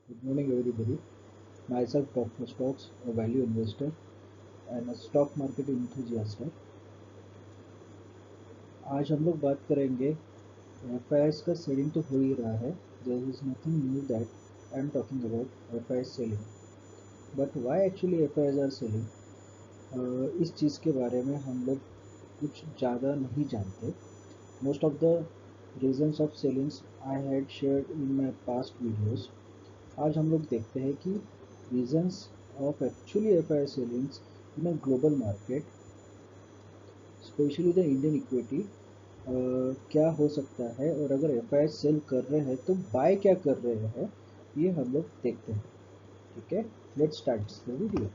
Good morning, everybody. Myself, Dr. Stokes, a value investor and a stock market enthusiast है। आज हम लोग बात करेंगे एफआईआईस का सेलिंग तो हो ही रहा है। There is nothing new that I am talking about FIIs selling, but why actually FIIs are selling, इस चीज़ के बारे में हम लोग कुछ ज़्यादा नहीं जानते। Most of the reasons of sellings I had shared in my past videos. आज हम लोग देखते हैं कि reasons of actually FII sellings in a global market, specially the Indian equity, क्या हो सकता है, और अगर एफआईआई सेल कर रहे हैं तो बाय क्या कर रहे हैं, ये हम लोग देखते हैं। ठीक है, लेट्स स्टार्ट द वीडियो।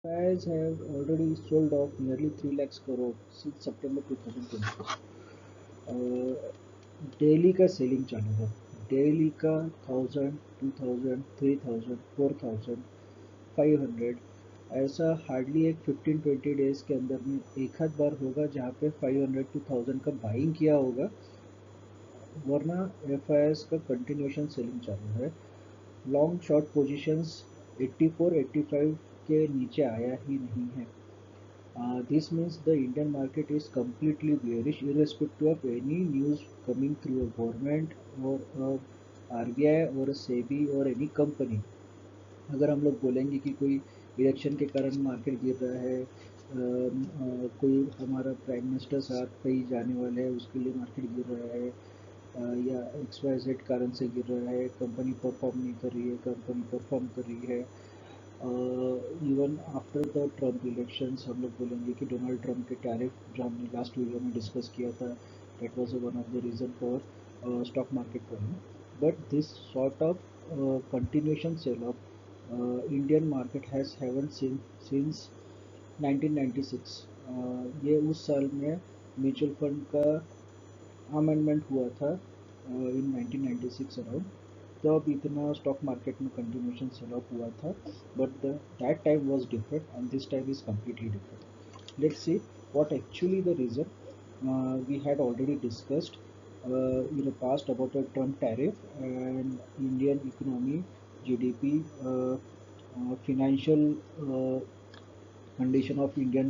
एफआईआईs have already sold off nearly 3 lakhs crore since September 2020। Daily का सेलिंग चालू है। डेली का 1000, 2000, 3000, 4000, 500, ऐसा हार्डली एक 15-20 डेज के अंदर में एक आध बार होगा जहाँ पे 500 टू 1000 का बाइंग किया होगा, वरना एफआईएस का कंटिन्यूशन सेलिंग चालू है। लॉन्ग शॉर्ट पोजीशंस 84 85 के नीचे आया ही नहीं है। This means the Indian market is completely bearish irrespective of any news coming through a government or a RBI और सेबी और एनी कंपनी। अगर हम लोग बोलेंगे कि कोई इलेक्शन के कारण मार्केट गिर रहा है, कोई हमारा प्राइम मिनिस्टर साहब कहीं जाने वाले हैं उसके लिए मार्केट गिर रहा है, या एक्स वाई जेड कारण से गिर रहा है, कंपनी परफॉर्म नहीं कर रही है, कंपनी परफॉर्म कर रही है। Even after the Trump elections हम लोग बोलेंगे कि डोनाल्ड ट्रम्प के टैरिफ जो हमने लास्ट वीडियो में डिस्कस किया था, that was one of the reason for stock market falling. But this sort of continuation sell of Indian market has haven't seen since 1996। ये उस साल में म्यूचुअल फंड का अमेंडमेंट हुआ था इन 1996 अराउंड, तब इतना स्टॉक मार्केट में कंटिन्यूशन सेल ऑफ हुआ था। But that time was different and this time is completely different। Let's see what actually the reason। We had already discussed in the past about the Trump tariff and Indian economy, GDP, financial condition of Indian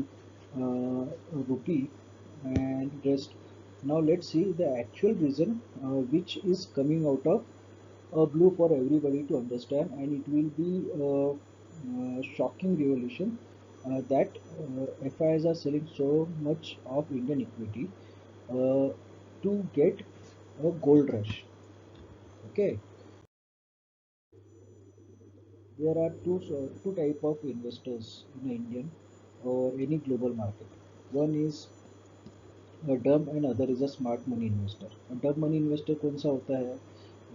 rupee and rest। Now let's see the actual reason which is coming out of blue for everybody to understand, and it will be shocking revolution that FIs are selling so much of Indian equity uh, to get a gold rush। Okay, there are two type of investors in Indian or any global market। One is डम and other is a smart money investor. डम money investor कौन सा होता है?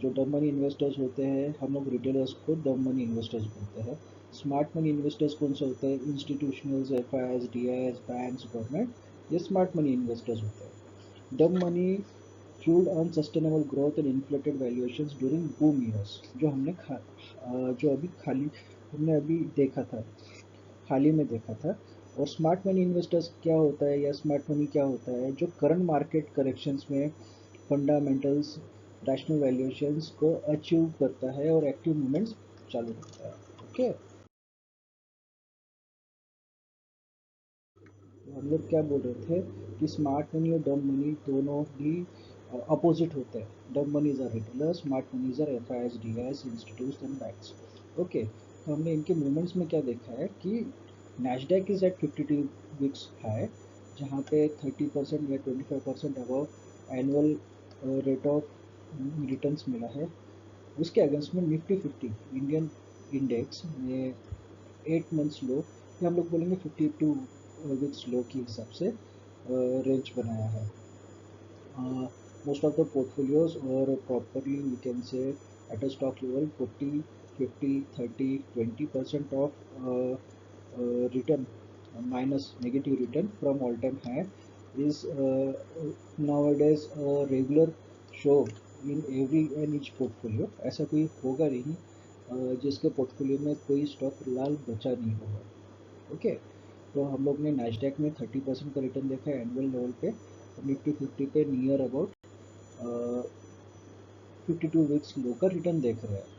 जो डम money investors होते हैं, हम लोग रिटेलर्स को डम मनी इन्वेस्टर्स बोलते हैं। स्मार्ट मनी इन्वेस्टर्स कौन से होते हैं? Institutionals, F I S, D I S, banks, government, ये स्मार्ट मनी इन्वेस्टर्स होते हैं। Dumb money fuelled unsustainable growth and inflated valuations during boom years, जो अभी खाली हमने अभी देखा था, हाल ही में देखा था। और स्मार्ट मनी इन्वेस्टर्स क्या होता है, या स्मार्ट मनी क्या होता है? जो करंट मार्केट करेक्शंस में फंडामेंटल्स, रैशनल वैल्यूएशंस को अचीव करता है और एक्टिव मूवमेंट्स चालू करता है। ओके, तो हम लोग क्या बोल रहे थे कि स्मार्ट मनी और डम मनी दोनों ही अपोजिट होते हैं। Dumb money is our retailer, smart money is our F I S, D I S, institute and banks. Okay, तो हमने इनके मूवमेंट्स में क्या देखा है कि Nasdaq is at 52 weeks high, जहाँ पे 30% या 25% above annual rate of returns मिला है। उसके अगेंस्ट में निफ्टी 50 इंडियन इंडेक्स में 8 मंथ्स लो, या हम लोग बोलेंगे 52 वीक्स लो के हिसाब से रेंज बनाया है। Most of the portfolios or properly we can say at a stock level 40, 50, 30, 20% of return, minus negative return from all time high is nowadays a regular show in every and each portfolio। ऐसा कोई होगा नहीं जिसके portfolio में कोई stock लाल बचा नहीं होगा। ओके, तो हम लोग ने नैस्डैक में 30% का रिटर्न देखा है एनुअल लेवल पे, और निफ्टी 50 पे नियर अबाउट 52 वीक्स लो का रिटर्न देख रहे हैं।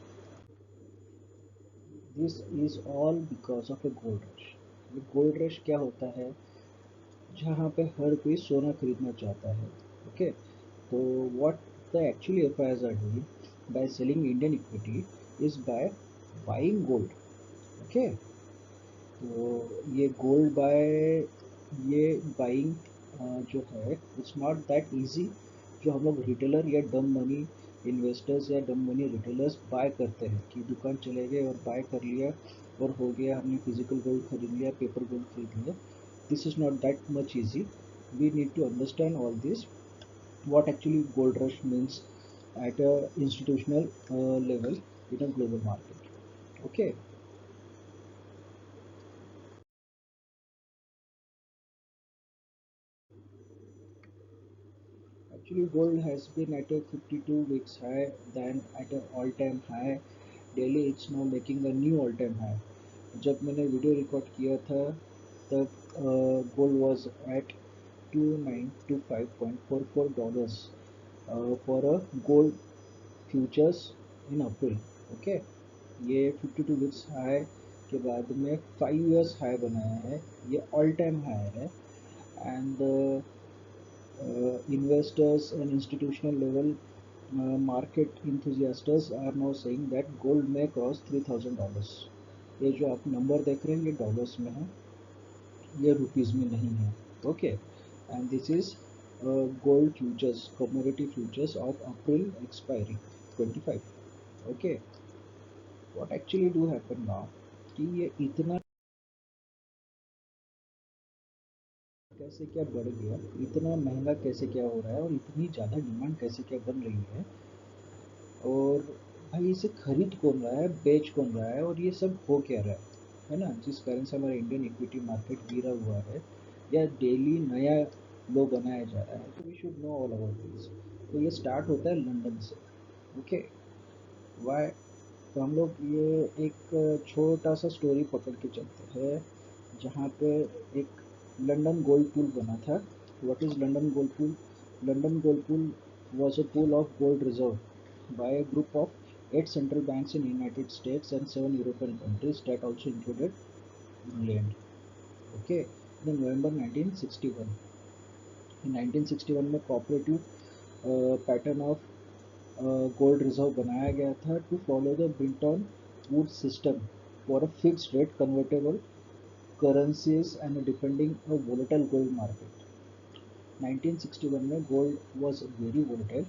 This is all because of A gold rush. ये गोल्ड रश क्या होता है? जहाँ पे हर कोई सोना खरीदना चाहता है। ओके, तो what the actually FIIs are doing by selling Indian equity is by buying gold. Okay, तो ये गोल्ड बाय, ये बाइंग जो है इट्स नॉट दैट इजी। जो हम लोग रिटेलर या डम मनी इन्वेस्टर्स या डम मनी रिटेलर्स बाय करते हैं कि दुकान चले गए और बाय कर लिया और हो गया, हमने फिजिकल गोल्ड खरीद लिया, पेपर गोल्ड खरीद लिया। This is not that much easy. We need to understand all this, what actually gold rush means at a institutional level in a global market. Okay, actually gold has been at a 52 weeks high, then at an all time high. Daily it's now making a new all time high. जब मैंने video record किया था तब gold was at 2925.44 dollars for a gold futures in April. Okay, ये 52 weeks high के बाद में 5 years high बनाया है। ये ऑल टाइम हाई है। And investors and institutional level market enthusiasts are now saying that gold may cross $3,000। ये जो आप नंबर देख रहे हैं ये डॉलर्स में है, ये रुपीज़ में नहीं है। Okay, and this is gold futures, commodity futures of April expiry 25। Okay, what actually do happen now कि ये इतना कैसे क्या बढ़ गया, इतना महंगा कैसे क्या हो रहा है, और इतनी ज़्यादा डिमांड कैसे क्या बन रही है, और भाई इसे खरीद कौन रहा है, बेच कौन रहा है, और ये सब हो क्या रहा है ना, जिस कारण से हमारा इंडियन इक्विटी मार्केट गिरा हुआ है या डेली नया लो बनाया जा रहा है। तो we should know all about this. तो ये स्टार्ट होता है लंदन से। Okay, why? तो हम लोग ये एक छोटा सा स्टोरी पकड़ के चलते हैं, जहाँ पे एक लंदन गोल्ड पूल बना था। What is London gold pool? London gold pool was a pool of gold reserve by a group of 8 central banks in United States and 7 European countries that also included England. Okay, in November 1961, in 1961 में cooperative pattern of gold reserve बनाया गया था to follow the Bretton Wood system for a fixed rate convertible currencies and depending a volatile gold market. 1961 में gold was very volatile,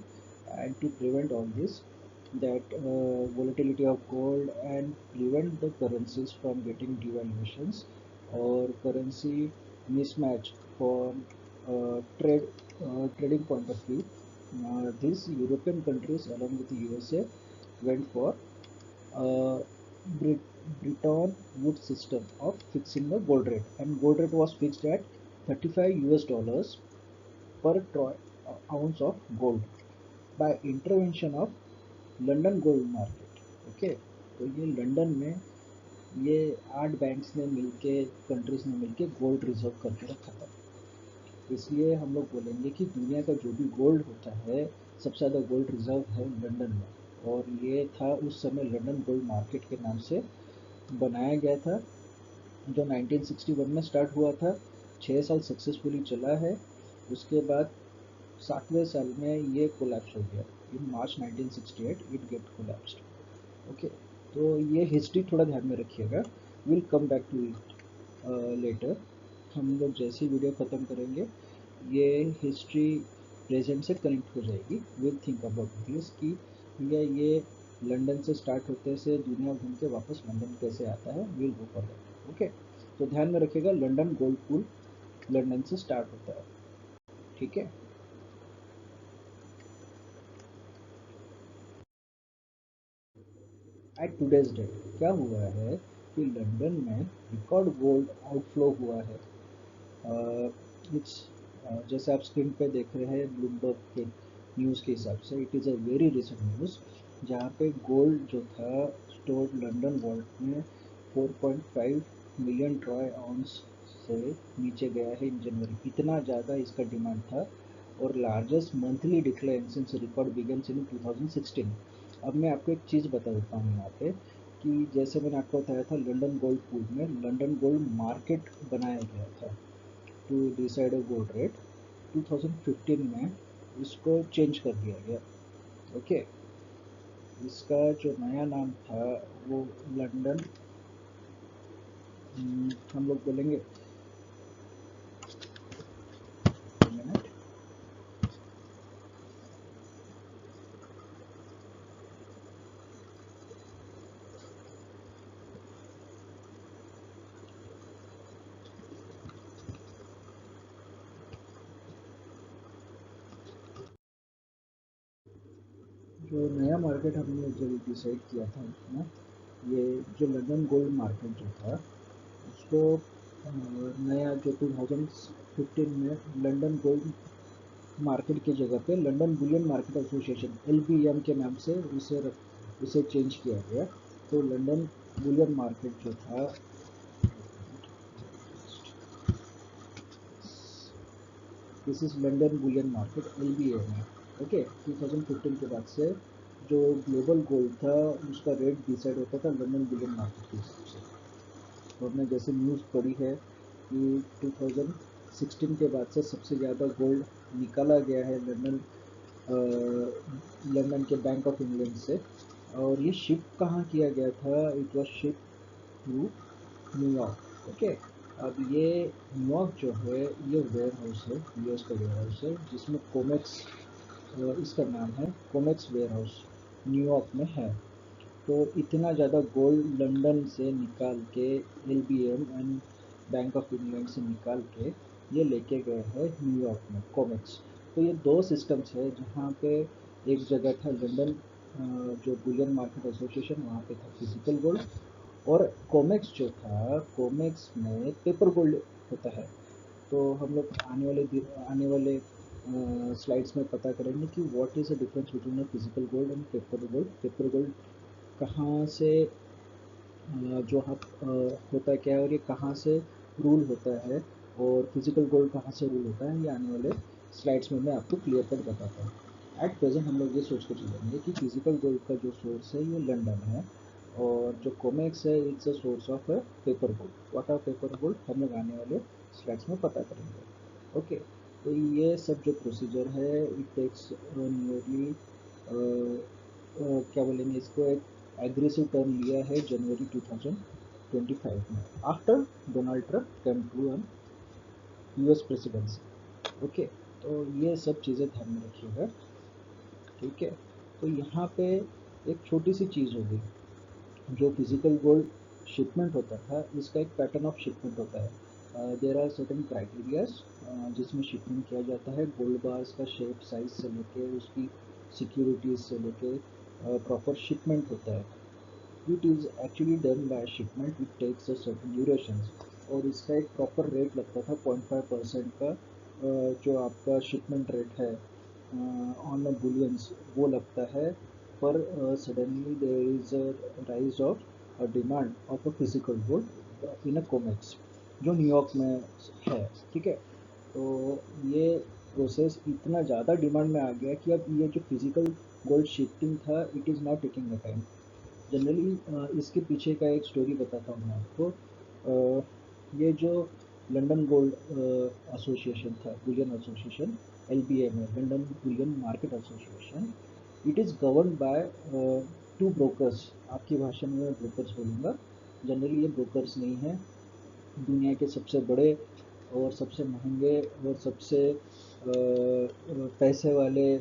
and to prevent all this, that volatility of gold and prevent the currencies from getting devaluations or currency mismatch for trade trading point of view, these European countries along with the USA went for uh, Bretton Woods system of fixing the gold rate, and gold rate was fixed at 35 US dollars per ounce of gold by intervention of London gold market. Okay, तो ये London में ये 8 banks ने मिलके, countries ने मिलके gold reserve करके रखा था। इसलिए हम लोग बोलेंगे कि दुनिया का जो भी गोल्ड होता है, सबसे ज़्यादा गोल्ड रिजर्व है लंदन में, और ये था उस समय लंदन गोल्ड मार्केट के नाम से बनाया गया था, जो 1961 में स्टार्ट हुआ था। 6 साल सक्सेसफुली चला है। उसके बाद 7वें साल में ये कोलैप्स हो गया। In March 1968 it get collapsed. Okay, तो ये हिस्ट्री थोड़ा ध्यान में रखिएगा। Will come back to it later. हम लोग जैसे ही वीडियो ख़त्म करेंगे ये हिस्ट्री प्रेजेंट से कनेक्ट हो जाएगी। विल थिंक अबाउट दिस कि भैया ये लंदन से स्टार्ट होते से दुनिया घूम के वापस लंदन कैसे आता है। Will go for that. Okay, तो ध्यान में रखिएगा लंदन गोल्ड पूल लंदन से स्टार्ट होता है। ठीक है, एट टूडेज डेट क्या हुआ है कि लंदन में रिकॉर्ड गोल्ड आउटफ्लो हुआ है। इट्स जैसे आप स्क्रीन पे देख रहे हैं ब्लूमबर्ग के न्यूज़ के हिसाब से, it is a very recent news, जहाँ पे गोल्ड जो था स्टोर लंदन वॉल्ट में 4.5 मिलियन ट्रॉय आउंस से नीचे गया है इन जनवरी, इतना ज़्यादा इसका डिमांड था। और largest monthly decline since record begins in 2016। अब मैं आपको एक चीज़ बता देता हूँ यहाँ पे कि जैसे मैंने आपको बताया था लंदन गोल्ड पूल में लंदन गोल्ड मार्केट बनाया गया था to decide a gold rate. 2015 में इसको चेंज कर दिया गया। ओके, इसका जो नया नाम था वो लंदन, हम लोग बोलेंगे मिनट, जो नया मार्केट हमने जब डिसाइड किया था ना, ये जो लंदन गोल्ड मार्केट जो था उसको नया जो 2015 में लंदन गोल्ड मार्केट की जगह पे London Boolean market association LBM के नाम से उसे चेंज किया गया। तो लंदन बुलियन मार्केट जो था, this is London Boolean market LBM है। ओके, 2015 के बाद से जो ग्लोबल गोल्ड था उसका रेट डिसाइड होता था लंदन बुलियन मार्केट के हिसाब से। तो हमने जैसे न्यूज़ पढ़ी है कि 2016 के बाद से सबसे ज़्यादा गोल्ड निकाला गया है लंदन के बैंक ऑफ इंग्लैंड से। और ये शिप कहाँ किया गया था? It was ship to New York. Okay, अब ये न्यूयॉर्क जो है ये वेयर हाउस है, US का वेयर हाउस है जिसमें कोमेक्स, इसका नाम है कोमेक्स वेयर हाउस, न्यूयॉर्क में है। तो इतना ज़्यादा गोल्ड लंदन से निकाल के LBM and bank of England से निकाल के ये लेके गए हैं न्यूयॉर्क में कोमेक्स। तो ये दो सिस्टम्स है जहाँ पे एक जगह था लंदन जो बुलियन मार्केट एसोसिएशन, वहाँ पे था फिजिकल गोल्ड। और कोमेक्स जो था, कोमेक्स में पेपर गोल्ड होता है। तो हम लोग आने वाले स्लाइड्स में पता करेंगे कि what is the difference between a physical gold and paper gold. Paper gold कहाँ से जो होता है क्या है, और ये कहाँ से रूल होता है, और फिजिकल गोल्ड कहाँ से रूल होता है, ये आने वाले स्लाइड्स में मैं आपको क्लियर कट बताता हूँ। एट प्रेजेंट हम लोग ये सोच के चलेंगे कि फिजिकल गोल्ड का जो सोर्स है ये लंदन है, और जो कोमेक्स है it's a source of paper gold. What are paper gold हम लोग आने वाले स्लाइड्स में पता करेंगे। ओके, तो ये सब जो प्रोसीजर है इट टेक्स नियरली क्या बोलेंगे इसको, एक एग्रेसिव टर्न लिया है जनवरी 2025 में, after Donald Trump came to an US presidency. Okay, तो ये सब चीज़ें ध्यान में रखिएगा। ठीक है, तो यहाँ पे एक छोटी सी चीज़ होगी, जो फिजिकल गोल्ड शिपमेंट होता था इसका एक पैटर्न ऑफ शिपमेंट होता है। देर आर सर्टेन क्राइटेरियाज जिसमें शिपमेंट किया जाता है। गोल्ड बार्स का शेप साइज से लेके उसकी सिक्योरिटीज से लेके प्रॉपर शिपमेंट होता है। It is actually done by shipment, it takes a certain duration. और इसका एक प्रॉपर रेट लगता था 0.5% का, जो आपका शिपमेंट रेट है ऑन बुलियंस वो लगता है। पर suddenly there is a rise of a demand of a physical gold in a Comex जो न्यूयॉर्क में है। ठीक है, तो ये प्रोसेस इतना ज़्यादा डिमांड में आ गया कि अब ये जो फिजिकल गोल्ड शिफ्टिंग था it is not taking the time. Generally इसके पीछे का एक स्टोरी बताता हूँ मैं आपको। ये जो लंदन गोल्ड एसोसिएशन था, बुलियन एसोसिएशन, LBM है, London Boolean market association, it is govern by two brokers. आपकी भाषा में मैं ब्रोकर्स बोलूँगा, जनरली ये ब्रोकर्स नहीं है। दुनिया के सबसे बड़े और सबसे महंगे और सबसे पैसे वाले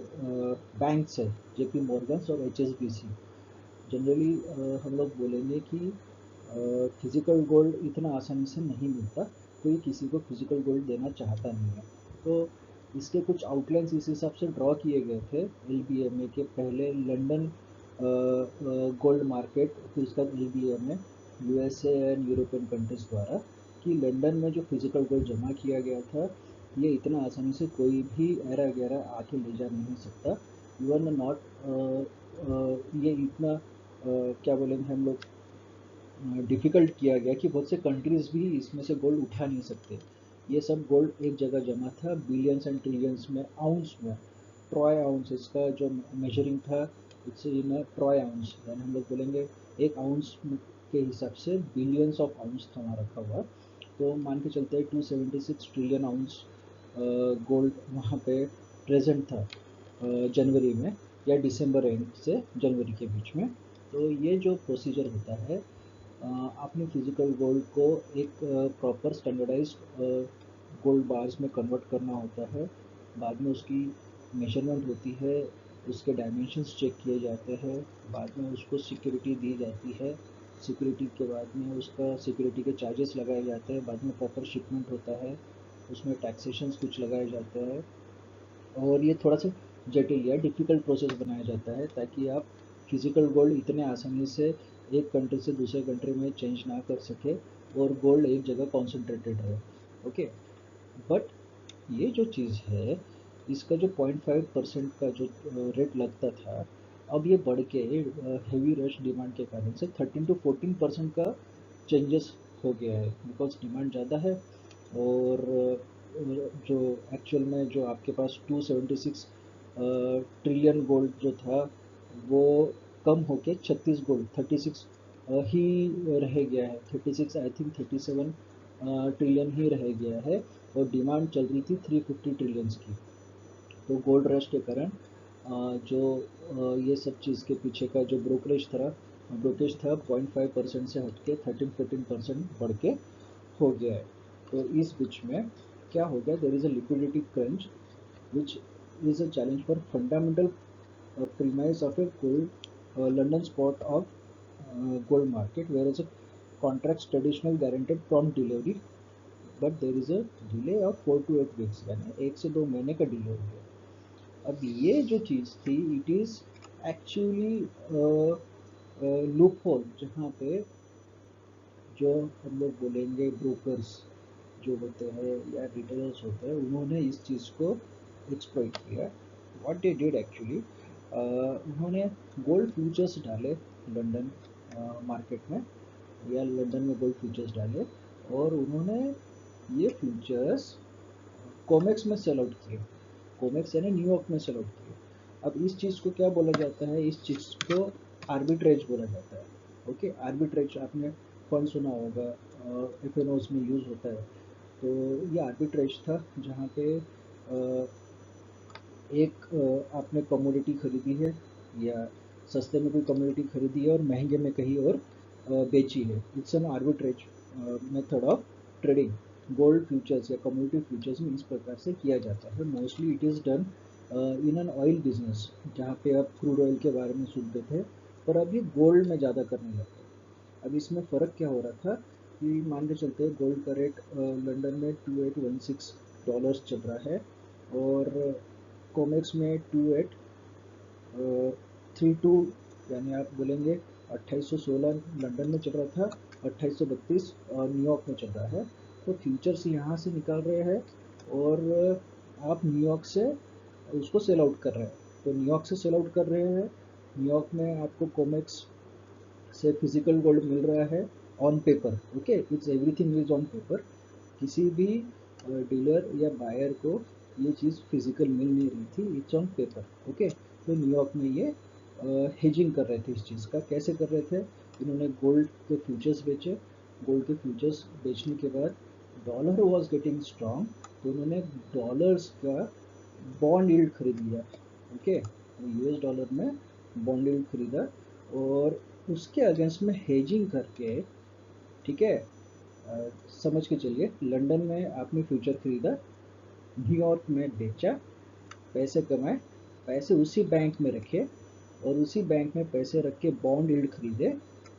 बैंक्स है, JP मॉर्गन्स और HSBC। जनरली हम लोग बोलेंगे कि फिज़िकल गोल्ड इतना आसानी से नहीं मिलता, कोई किसी को फिज़िकल गोल्ड देना चाहता नहीं है। तो इसके कुछ आउटलाइंस इस हिसाब से ड्रॉ किए गए थे LBMA के पहले लंदन गोल्ड मार्केट, फिर उसका LBMA USA and European countries द्वारा, कि लंदन में जो फिज़िकल गोल्ड जमा किया गया था ये इतना आसानी से कोई भी ऐरा गैरा आके ले जा नहीं सकता। इवन नॉट ये इतना क्या बोलेंगे हम लोग, डिफ़िकल्ट किया गया कि बहुत से कंट्रीज़ भी इसमें से गोल्ड उठा नहीं सकते। ये सब गोल्ड एक जगह जमा था बिलियंस एंड ट्रिलियंस में, आउंस में। ट्रॉय आउंस इसका जो मेजरिंग था, इट्स इन ट्रॉय आउंस, यानी हम लोग बोलेंगे एक आउंस के हिसाब से बिलियंस ऑफ आउंस था वहाँ रखा हुआ। तो मान के चलते हैं 276 ट्रिलियन आउंस गोल्ड वहाँ पे प्रेजेंट था जनवरी में, या दिसंबर एंड से जनवरी के बीच में। तो ये जो प्रोसीजर होता है, आपने फिजिकल गोल्ड को एक प्रॉपर स्टैंडर्डाइज्ड गोल्ड बार्स में कन्वर्ट करना होता है। बाद में उसकी मेजरमेंट होती है, उसके डायमेंशंस चेक किए जाते हैं, बाद में उसको सिक्योरिटी दी जाती है। सिक्योरिटी के बाद में उसका सिक्योरिटी के चार्जेस लगाए जाते हैं, बाद में प्रॉपर शिपमेंट होता है, उसमें टैक्सेशंस कुछ लगाए जाते हैं। और ये थोड़ा सा जटिल या डिफ़िकल्ट प्रोसेस बनाया जाता है ताकि आप फिज़िकल गोल्ड इतने आसानी से एक कंट्री से दूसरे कंट्री में चेंज ना कर सके और गोल्ड एक जगह कॉन्सेंट्रेटेड रहे। ओके, बट ये जो चीज़ है, इसका जो 0.5% का जो रेट लगता था, अब ये बढ़ के हेवी रश डिमांड के कारण से 13 to 14% का चेंजेस हो गया है, बिकॉज डिमांड ज़्यादा है। और जो एक्चुअल में जो आपके पास 276 ट्रिलियन गोल्ड जो था, वो कम होके 36 गोल्ड 36 ही रह गया है। 36, आई थिंक 37 ट्रिलियन ही रह गया है, और डिमांड चल रही थी 350 ट्रिलियंस की। तो गोल्ड रश के कारण जो ये सब चीज़ के पीछे का जो ब्रोकरेज था 0.5% से हट के 13-14% बढ़ के हो गया है। तो इस बीच में क्या हो गया, there is a liquidity crunch which is a challenge for fundamental premise of a gold London spot of gold market, whereas a contracts traditional guaranteed prompt delivery, but there is a delay of 4 to 8 weeks, यानी 1 से 2 महीने का delay हो गया। अब ये जो चीज़ थी, it is actually loop hole, जहाँ पे जो हम लोग बोलेंगे ब्रोकर्स जो होते हैं या रिटेलर्स होते हैं, उन्होंने इस चीज़ को एक्सप्लॉइट किया। व्हाट दे डिड एक्चुअली, उन्होंने गोल्ड फ्यूचर्स डाले लंदन मार्केट में, या लंदन में गोल्ड फ्यूचर्स डाले, और उन्होंने ये फ्यूचर्स कोमेक्स में सेल आउट किए। कोमेक्स यानी न्यूयॉर्क में सेल आउट किए। अब इस चीज़ को क्या बोला जाता है, इस चीज़ को आर्बिट्रेज बोला जाता है। ओके, आर्बिट्रेज आपने कौन सुना होगा, एफ में यूज़ होता है। तो ये आर्बिट्रेज था जहाँ पे एक आपने कमोडिटी खरीदी है, या सस्ते में कोई कमोडिटी खरीदी है और महंगे में कहीं और बेची है। It's an arbitrage method of trading. Gold futures या कमोडिटी फ्यूचर्स में इस प्रकार से किया जाता है। Mostly it is done in an oil business, जहाँ पे आप क्रूड ऑयल के बारे में सुनते थे, पर अब ये गोल्ड में ज़्यादा करने लगे। अब इसमें फ़र्क क्या हो रहा था कि मान के चलते हैं गोल्ड का रेट लंदन में $2816 चल रहा है, और कोमेक्स में 2832, यानी आप बोलेंगे 2816 लंदन में चल रहा था, 2832 न्यूयॉर्क में चल रहा है। तो फ्यूचर्स यहाँ से निकाल रहे हैं, और आप न्यूयॉर्क से उसको सेल आउट कर रहे हैं। तो न्यूयॉर्क से सेल आउट कर रहे हैं, न्यूयॉर्क में आपको कोमेक्स से फिजिकल गोल्ड मिल रहा है on paper. Okay, it's everything is on paper. किसी भी डीलर या बायर को ये चीज़ फिजिकल मिल नहीं रही थी, इट्स ऑन पेपर। ओके, तो न्यूयॉर्क में ये हेजिंग कर रहे थे इस चीज़ का। कैसे कर रहे थे, इन्होंने गोल्ड के फ्यूचर्स बेचे। गोल्ड के फ्यूचर्स बेचने के बाद डॉलर वॉज गेटिंग स्ट्रॉन्ग, तो उन्होंने डॉलर्स का बॉन्ड यील्ड खरीद लिया। ओके, यूएस डॉलर में बॉन्ड यील्ड खरीदा, और उसके अगेंस्ट में हेजिंग करके, ठीक है, समझ के चलिए, लंदन में आपने फ्यूचर खरीदा, न्यूयॉर्क में बेचा, पैसे कमाए, पैसे उसी बैंक में रखे, और उसी बैंक में पैसे रख के बॉन्ड यील्ड खरीदे,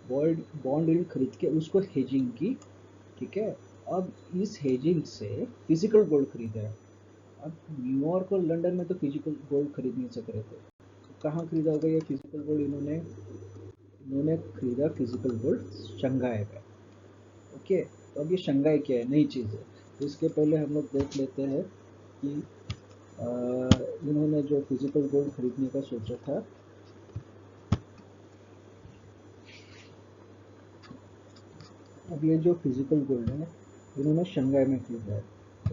बॉन्ड यील्ड खरीद के उसको हेजिंग की। ठीक है, अब इस हेजिंग से फिजिकल गोल्ड खरीदा है। अब न्यूयॉर्क और लंदन में तो फिजिकल गोल्ड खरीद नहीं सक रहे थे, तो कहाँ खरीदा होगा ये फिजिकल गोल्ड, इन्होंने खरीदा फिजिकल गोल्ड शंघाई में। ओके, तो अब ये शंघाई क्या है, नई चीज़ है। तो इसके पहले हम लोग देख लेते हैं कि इन्होंने जो फिजिकल गोल्ड खरीदने का सोचा था, अब ये जो फिजिकल गोल्ड है इन्होंने शंघाई में खरीदा है।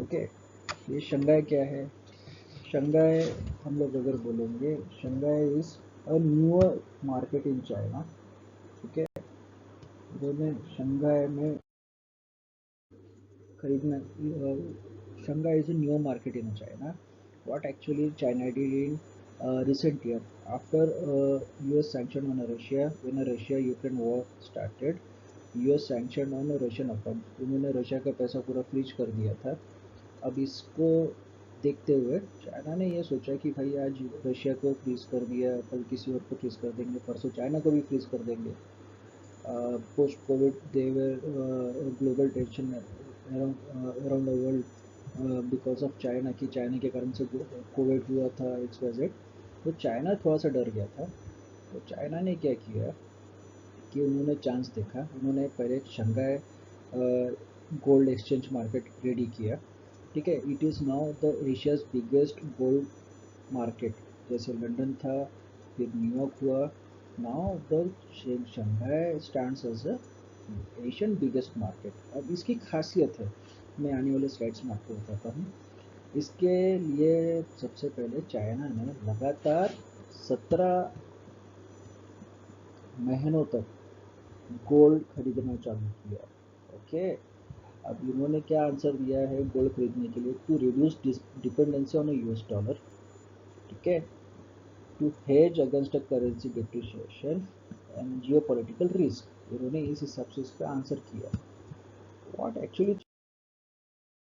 ओके, ये शंघाई क्या है? शंघाई हम लोग अगर बोलेंगे, Shanghai is a newer market in China. ठीक है, इन्होंने शंघाई में खरीदना। Shanghai is a new market in China. What actually China did in recent year after US sanction on Russia, when a Russia-Ukraine war started, US sanctioned on Russian account. उन्होंने Russia का पैसा पूरा freeze कर दिया था। अब इसको देखते हुए चाइना ने ये सोचा कि भाई आज रशिया को फ्रीज कर दिया, कल किसी और को फ्रीज कर देंगे, परसों चाइना को भी फ्रीज कर देंगे। Post COVID, there were global tension around the world because of China की, चाइना के कारण से कोविड हुआ था XYZ। तो चाइना थोड़ा सा डर गया था। तो चाइना ने क्या किया कि उन्होंने चांस देखा, उन्होंने पहले Shanghai gold exchange market ready किया। ठीक है, it is now the Asia's biggest gold market. जैसे लंदन था, फिर न्यूयॉर्क हुआ, now the Shanghai stands as a Asian biggest market. अब इसकी खासियत है, मैं आने वाले स्लाइड्स में आपको बताता हूँ। इसके लिए सबसे पहले चाइना ने लगातार 17 महीनों तक गोल्ड खरीदना चालू किया। ओके, अब इन्होंने क्या आंसर दिया है गोल्ड खरीदने के लिए? To reduce dependency on US dollar. ठीक है, to hedge against currency depreciation and geopolitical risk. इन्होंने इस हिसाब से इसका आंसर किया। व्हाट एक्चुअली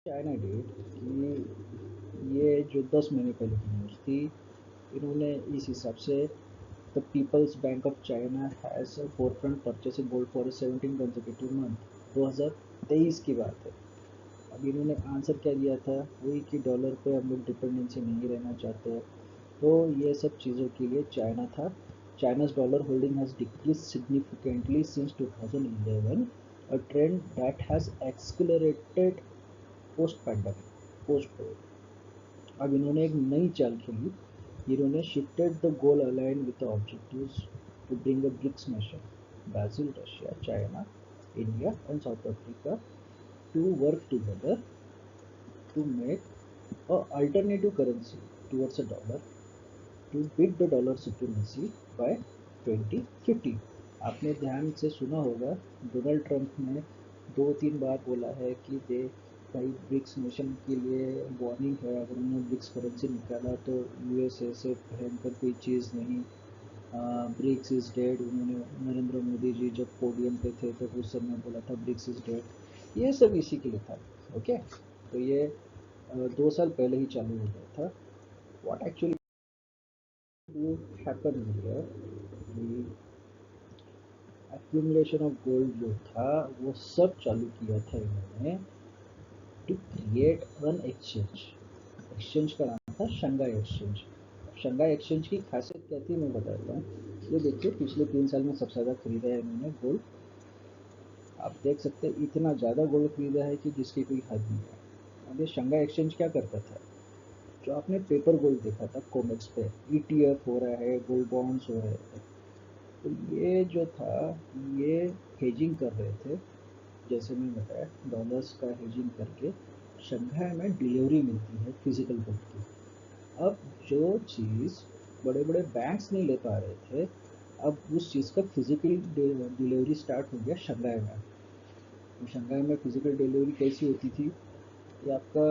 चाइना डिड कि ये जो 10 महीने पहले की न्यूज़ थी, इन्होंने इस हिसाब से the People's Bank of China has forefront purchasing gold for 17 consecutive month. 2023 की बात है। अब इन्होंने आंसर क्या दिया था? वही कि डॉलर पे हम लोग डिपेंडेंसी नहीं रहना चाहते। तो ये सब चीज़ों के लिए चाइना था। चाइना's dollar holding has decreased significantly since 2011, a trend that has accelerated post pandemic, post covid। अब इन्होंने एक नई चाल खेली। इन्होंने shifted the goal aligned with the objectives to bring a BRICS nation, Brazil, Russia, China, India and South Africa, to work together to make a alternative currency towards a dollar to beat the dollar supremacy by 2050। आपने ध्यान से सुना होगा, Donald Trump ने 2-3 बार बोला है कि दे भाई ब्रिक्स नेशन के लिए वार्निंग है, अगर उन्होंने ब्रिक्स करेंसी निकाला तो यूएसए से भयंकर कोई चीज़ नहीं, ब्रिक्स इज़ डेड। उन्होंने नरेंद्र मोदी जी जब पोडियम पे थे तो उस समय बोला था ब्रिक्स इज़ डेड। ये सब इसी के लिए था। ओके, तो ये 2 साल पहले ही चालू हो गया था। What actually happen here, accumulation of gold जो था वो सब चालू किया था इन्होंने to create an exchange. Exchange का नाम था शंघाई एक्सचेंज। शंघाई एक्सचेंज की खासियत क्या थी मैं बताता हूँ। ये देखिए, पिछले 3 साल में सबसे ज़्यादा खरीदा है इन्होंने गोल्ड। आप देख सकते हैं इतना ज़्यादा गोल्ड खरीदा है कि जिसकी कोई हद नहीं है। अब ये शंघाई एक्सचेंज क्या करता था? जो आपने पेपर गोल्ड देखा था कोमेक्स पे, ईटीएफ हो रहा है, गोल्ड बॉन्ड्स हो रहे थे, तो ये जो था ये हेजिंग कर रहे थे। जैसे मैं बताया, डॉलर्स का हेजिंग करके शंघाई में डिलीवरी मिलती है फिजिकल गुड की। अब जो चीज़ बड़े बड़े बैंक्स नहीं ले पा रहे थे, अब उस चीज़ का फिजिकल डिलीवरी स्टार्ट हो गया शंघाई में। तो शंघाई में फिजिकल डिलीवरी कैसी होती थी कि आपका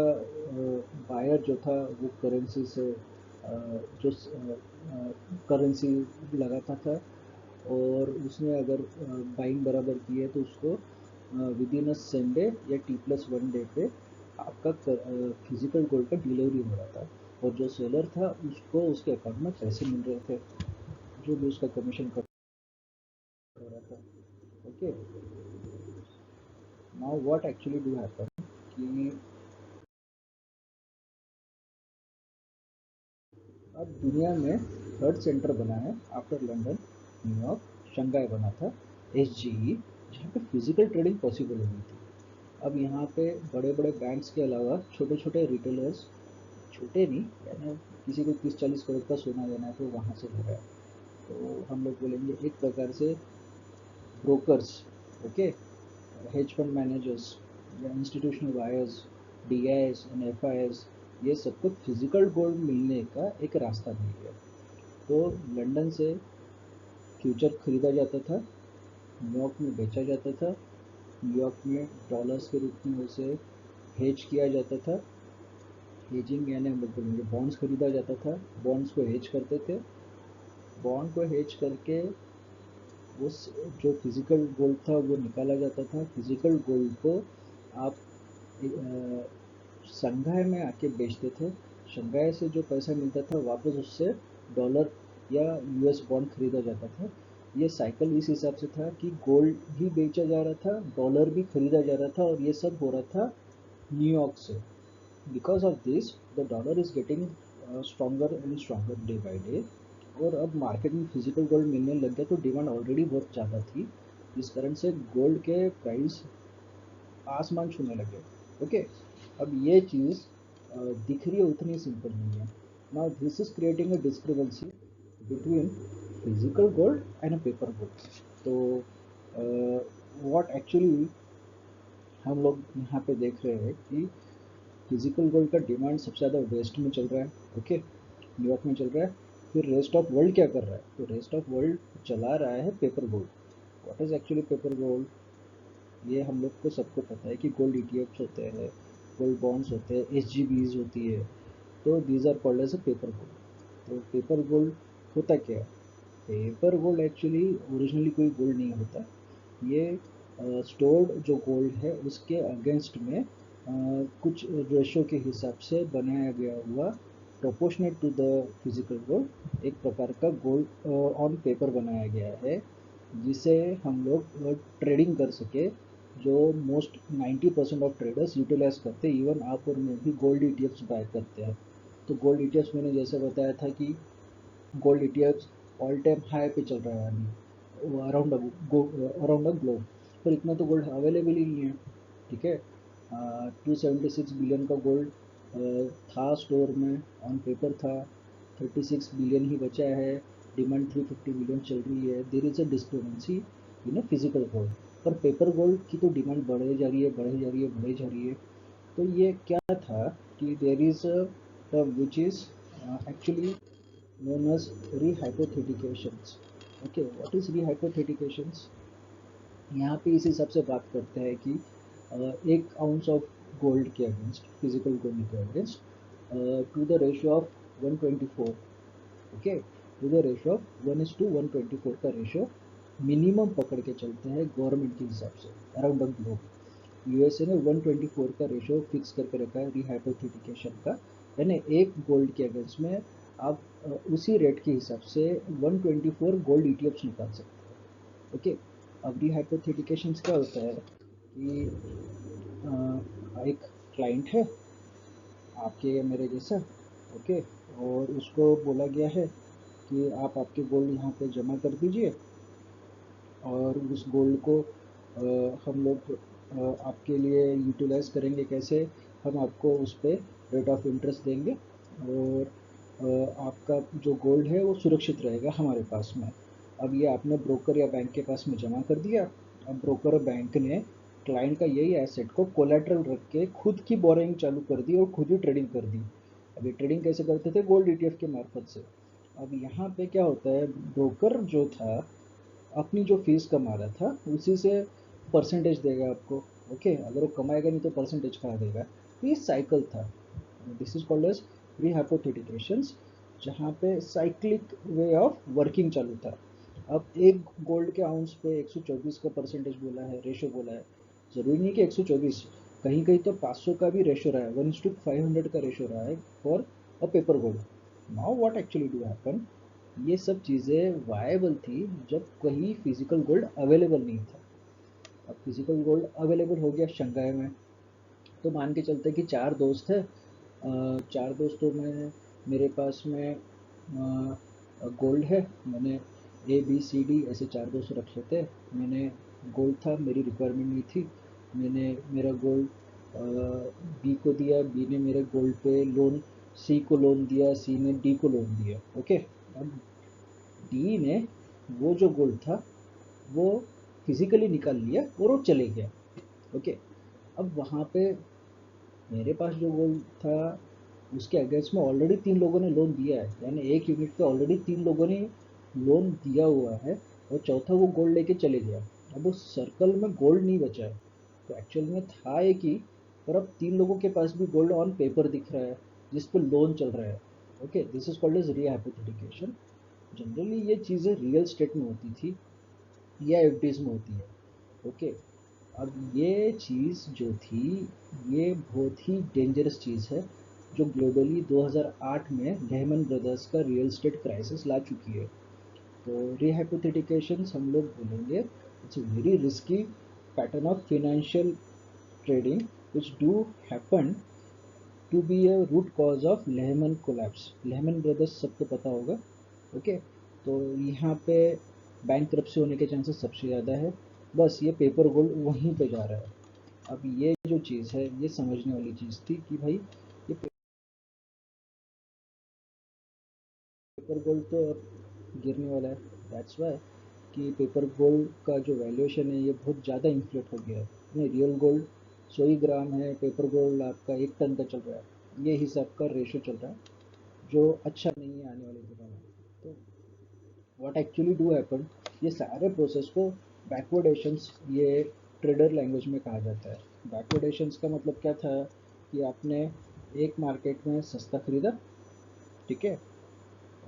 बायर जो था वो करेंसी से जो करेंसी लगाता था, और उसने अगर बाइंग बराबर की है तो उसको with in a same day या T+1 डे पे आपका फिजिकल गोल्ड का डिलीवरी हो रहा था। और जो सेलर था उसको उसके अकाउंट में पैसे मिल रहे थे, जो भी उसका कमीशन कट हो रहा था। Okay, now what actually do happen कि अब दुनिया में थर्ड सेंटर बना है आफ्टर लंदन, न्यूयॉर्क, शंघाई बना था SGE, जहाँ पे फिजिकल ट्रेडिंग पॉसिबल हो गई थी। अब यहाँ पे बड़े बड़े बैंक्स के अलावा छोटे छोटे रिटेलर्स, छोटे नहीं, यानी किसी को 30-40 करोड़ का सोना लेना है तो वहाँ से ले रहा है। तो हम लोग बोलेंगे एक प्रकार से brokers. Okay, hedge fund managers या institutional buyers, DIs and FIs, ये सबको फिजिकल गोल्ड मिलने का एक रास्ता मिल गया। तो लंदन से फ्यूचर खरीदा जाता था, न्यूयॉर्क में बेचा जाता था, न्यूयॉर्क में डॉलर्स के रूप में उसे हेज किया जाता था। हेजिंग यानी हम लोग बोलेंगे बॉन्ड्स खरीदा जाता था, बॉन्ड्स को हेज करते थे, बॉन्ड को हेज करके उस जो फिजिकल गोल्ड था वो निकाला जाता था। फिजिकल गोल्ड को आप संघाई में आके बेचते थे, संघाई से जो पैसा मिलता था वापस उससे डॉलर या यूएस बॉन्ड खरीदा जाता था। ये साइकिल इस हिसाब से था कि गोल्ड भी बेचा जा रहा था, डॉलर भी खरीदा जा रहा था, और ये सब हो रहा था न्यूयॉर्क से। Because of this the dollar is getting stronger and stronger day by day. और अब मार्केट में फिजिकल गोल्ड मिलने लग गया तो डिमांड ऑलरेडी बहुत ज़्यादा थी, जिस कारण से गोल्ड के प्राइस आसमान छूने लगे। ओके, अब ये चीज़ दिख रही है उतनी सिंपल नहीं है। Now this is creating a discrepancy between physical gold and paper gold. तो व्हाट एक्चुअली हम लोग यहाँ पे देख रहे हैं कि फिजिकल गोल्ड का डिमांड सबसे ज़्यादा वेस्ट में चल रहा है, ओके, न्यूयॉर्क में चल रहा है। फिर रेस्ट ऑफ वर्ल्ड क्या कर रहा है? तो रेस्ट ऑफ वर्ल्ड चला रहा है paper gold. What is actually paper gold? ये हम लोग को सबको पता है कि गोल्ड ईटीएफ्स होते हैं, गोल्ड बॉन्ड्स होते हैं, एसजीबीज होती है। तो these are called as a paper gold. तो पेपर गोल्ड होता क्या है? पेपर गोल्ड एक्चुअली ओरिजिनली कोई गोल्ड नहीं होता। ये स्टोर्ड जो गोल्ड है उसके अगेंस्ट में कुछ रेशो के हिसाब से बनाया गया हुआ, proportionate to the physical gold, एक प्रकार का गोल्ड ऑन पेपर बनाया गया है, जिसे हम लोग ट्रेडिंग कर सके, जो मोस्ट 90% ऑफ ट्रेडर्स यूटिलाइज करते हैं। इवन आप और मैं भी गोल्ड ईटीएफ्स बाय करते हैं। तो गोल्ड ईटीएफ्स मैंने जैसे बताया था कि gold ETFs all time high पे चल रहा है अभी अराउंड द ग्लोब। पर इतना तो गोल्ड अवेलेबल ही नहीं है, ठीक है। 276 बिलियन का गोल्ड था स्टोर में, ऑन पेपर था, 36 बिलियन ही बचा है, डिमांड 350 बिलियन चल रही है। There is a discrepancy in physical gold. पर पेपर गोल्ड की तो डिमांड बढ़े जा रही है, बढ़े जा रही है, बढ़े जा रही है। तो ये क्या था कि there is a term which is actually known as rehypothecations. Okay, what is rehypothecations? यहाँ पे इस हिसाब से बात करते हैं कि एक आउंस ऑफ गोल्ड के अगेंस्ट, फिजिकल गोल्ड के against, to the ratio of 124, okay, to the ratio of 1:124 का रेशियो मिनिमम पकड़ के चलते हैं गवर्नमेंट के हिसाब से अराउंड द ग्लोब। यूएसए ने 124 का रेशियो फिक्स करके रखा है रिहाइपोथेटिकेशन का, यानी एक गोल्ड के अगेंस्ट में आप उसी रेट के हिसाब से 124 गोल्ड ईटीएफ्स निकाल सकते हैं। ओके, अब रिहाइपोथेटिकेशन क्या होता है कि एक क्लाइंट है आपके या मेरे जैसा, ओके, और उसको बोला गया है कि आप आपके गोल्ड यहाँ पे जमा कर दीजिए, और उस गोल्ड को हम लोग आपके लिए यूटिलाइज करेंगे। कैसे? हम आपको उस पर रेट ऑफ इंटरेस्ट देंगे, और आपका जो गोल्ड है वो सुरक्षित रहेगा हमारे पास में। अब ये आपने ब्रोकर या बैंक के पास में जमा कर दिया। अब ब्रोकर और बैंक ने क्लाइंट का यही एसेट को कोलेट्रल रख के खुद की बोरिंग चालू कर दी और खुद ही ट्रेडिंग कर दी। अब ये ट्रेडिंग कैसे करते थे? गोल्ड ईटीएफ के मार्फत से। अब यहाँ पे क्या होता है, ब्रोकर जो था अपनी जो फीस कमा रहा था उसी से परसेंटेज देगा आपको। ओके, अगर वो कमाएगा नहीं तो परसेंटेज कहाँ देगा? तो ये साइकिल था। This is called as pre hypothecations, जहाँ पे साइक्लिक वे ऑफ वर्किंग चालू था। अब एक गोल्ड के आउंस पे 124 का परसेंटेज बोला है, रेशो बोला है। ज़रूरी नहीं कि 124, कहीं कहीं तो 500 का भी रेशो रहा है, 1:500 का रेशो रहा है for a paper gold. Now what actually do happen, ये सब चीज़ें वायबल थी जब कहीं फिजिकल गोल्ड अवेलेबल नहीं था। अब फिजिकल गोल्ड अवेलेबल हो गया शंघाई में, तो मान के चलते कि चार दोस्त है, चार दोस्तों में मेरे पास में गोल्ड है। मैंने ए बी सी डी ऐसे चार दोस्त रख लेते हैं। मैंने गोल्ड था, मेरी रिक्वायरमेंट नहीं थी, मैंने मेरा गोल्ड बी को दिया, बी ने मेरे गोल्ड पे लोन सी को लोन दिया, सी ने डी को लोन दिया। ओके, अब डी ने वो जो गोल्ड था वो फिजिकली निकाल लिया और वो चले गया। ओके, अब वहाँ पे मेरे पास जो गोल्ड था उसके अगेंस्ट में ऑलरेडी 3 लोगों ने लोन दिया है, यानी एक यूनिट पे ऑलरेडी 3 लोगों ने लोन दिया हुआ है और चौथा वो गोल्ड लेके चले गया। अब उस सर्कल में गोल्ड नहीं बचा है, तो एक्चुअल में था एक ही, पर अब 3 लोगों के पास भी गोल्ड ऑन पेपर दिख रहा है जिस पर लोन चल रहा है। Okay, this is called as rehypothecation. Generally ये चीज़ें रियल स्टेट में होती थी या एफडीज में होती है। ओके, अब ये चीज़ जो थी ये बहुत ही डेंजरस चीज़ है जो ग्लोबली 2008 में लेहमन ब्रदर्स का रियल स्टेट क्राइसिस ला चुकी है। तो रिहाइपोथेटिकेशन हम लोग बोलेंगे it's a very risky pattern of financial trading which do happen to be a root cause of Lehman collapse. Lehman Brothers सबको पता होगा। ओके, तो यहाँ पे बैंक से होने के चांसेस सबसे ज़्यादा है। बस ये पेपर गोल्ड वहीं पे जा रहा है। अब ये जो चीज़ है ये समझने वाली चीज़ थी कि भाई ये पेपर गोल्ड तो अब गिरने वाला है। दैट्स वाई कि पेपर गोल्ड का जो वैल्यूएशन है ये बहुत ज़्यादा इन्फ्लेट हो गया है। नहीं, रियल गोल्ड 100 ही ग्राम है, पेपर गोल्ड आपका 1 टन का चल रहा है। ये हिसाब का रेशो चल रहा है जो अच्छा नहीं है आने वाले दिनों में। तो व्हाट एक्चुअली डू हैपन, ये सारे प्रोसेस को बैकवर्डेशंस ये ट्रेडर लैंग्वेज में कहा जाता है। बैकवर्डेशंस का मतलब क्या था कि आपने एक मार्केट में सस्ता खरीदा, ठीक है,